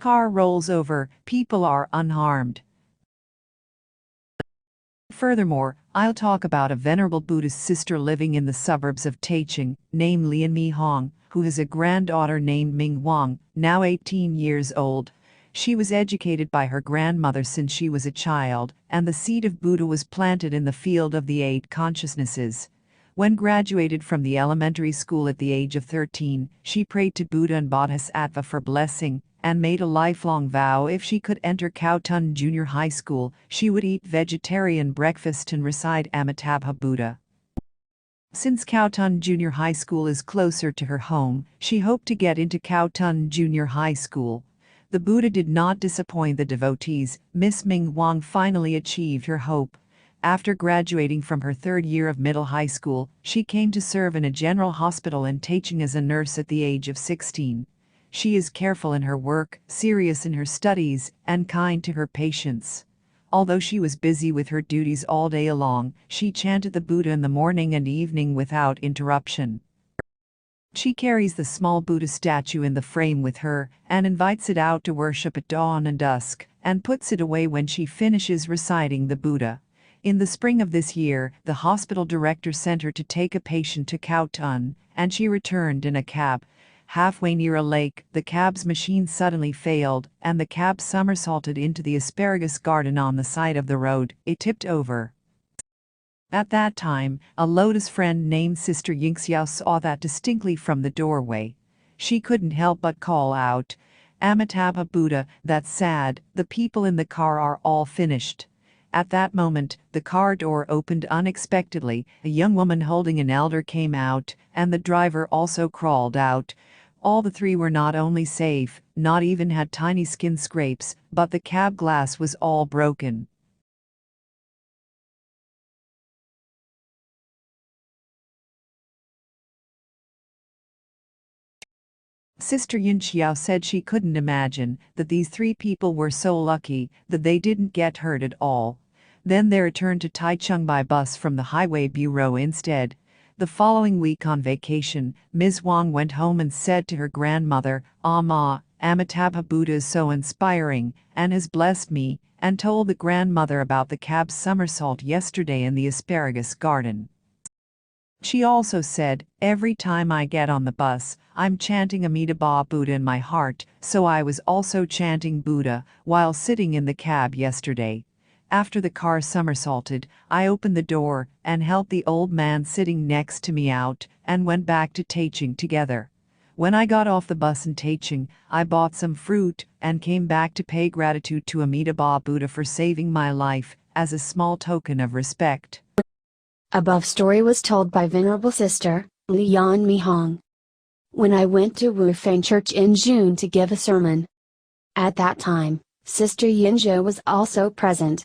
Car rolls over, people are unharmed. Furthermore, I'll talk about a venerable Buddhist sister living in the suburbs of Taichung, named Lian Mi Hong, who has a granddaughter named Ming Wang, now 18 years old. She was educated by her grandmother since she was a child, and the seed of Buddha was planted in the field of the 8 consciousnesses. When graduated from the elementary school at the age of 13, she prayed to Buddha and Bodhisattva for blessing, and made a lifelong vow if she could enter Kowtun Junior High School, she would eat vegetarian breakfast and recite Amitabha Buddha. Since Kowtun Junior High School is closer to her home, she hoped to get into Kowtun Junior High School. The Buddha did not disappoint the devotees. Miss Ming Wang finally achieved her hope. After graduating from her 3rd year of middle high school, she came to serve in a general hospital in Taichung as a nurse at the age of 16. She is careful in her work, serious in her studies, and kind to her patients. Although she was busy with her duties all day long, she chanted the Buddha in the morning and evening without interruption. She carries the small Buddha statue in the frame with her, and invites it out to worship at dawn and dusk, and puts it away when she finishes reciting the Buddha. In the spring of this year, the hospital director sent her to take a patient to Kowtun, and she returned in a cab. Halfway near a lake, the cab's machine suddenly failed, and the cab somersaulted into the asparagus garden on the side of the road. It tipped over. At that time, a lotus friend named Sister Yingxiao saw that distinctly from the doorway. She couldn't help but call out, "Amitabha Buddha, that's sad, the people in the car are all finished." At that moment, the car door opened unexpectedly, a young woman holding an elder came out, and the driver also crawled out. All the 3 were not only safe, not even had tiny skin scrapes, but the cab glass was all broken. Sister Yin Xiao said she couldn't imagine that these 3 people were so lucky that they didn't get hurt at all. Then they returned to Taichung by bus from the Highway Bureau instead. The following week on vacation, Ms. Wang went home and said to her grandmother, "Ma, Amitabha Buddha is so inspiring, and has blessed me," and told the grandmother about the cab's somersault yesterday in the asparagus garden. She also said, "Every time I get on the bus, I'm chanting Amitabha Buddha in my heart, so I was also chanting Buddha while sitting in the cab yesterday. After the car somersaulted, I opened the door and helped the old man sitting next to me out and went back to Taichung together. When I got off the bus in Taichung, I bought some fruit and came back to pay gratitude to Amitabha Buddha for saving my life as a small token of respect." Above story was told by Venerable Sister Lian Mi Hong. When I went to Wufang Church in June to give a sermon. At that time, Sister Yinzhou was also present.